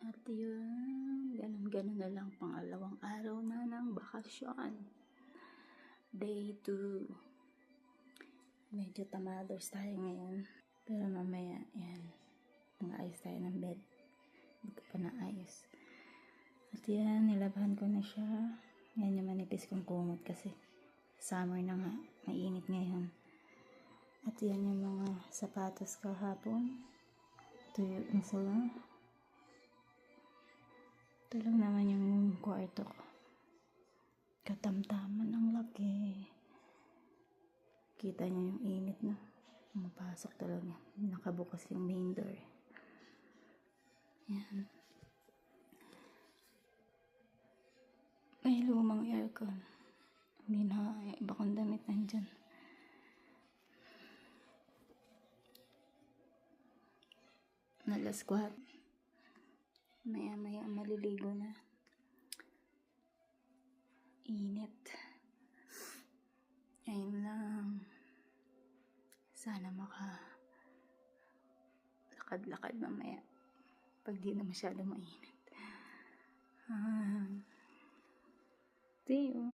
At yun, ganun-ganun na lang, pangalawang araw na ng bakasyon. Day 2. Medyo tamados tayo ngayon. Pero mamaya, yan. Nag-ayos tayo ng bed. Hindi ko pa naayos. At yan, nilabahan ko na siya. Yan yung manipis kong kumot kasi summer na nga. Mainit ngayon. At yan yung mga sapatos kahapon. Tuyo na sila. Ito lang naman yung kwarto ko. Katamtaman ang laki. Kita niyo yung init na. Pumapasok talaga. Nakabukas yung main door. Yan. May lumang aircon. Hindi na iba kong damit nandyan. Alas 4. Maya-maya maliligo na. Init. Ayun lang. Sana lakad-lakad mamaya. Pag di na masyado mainit. See you.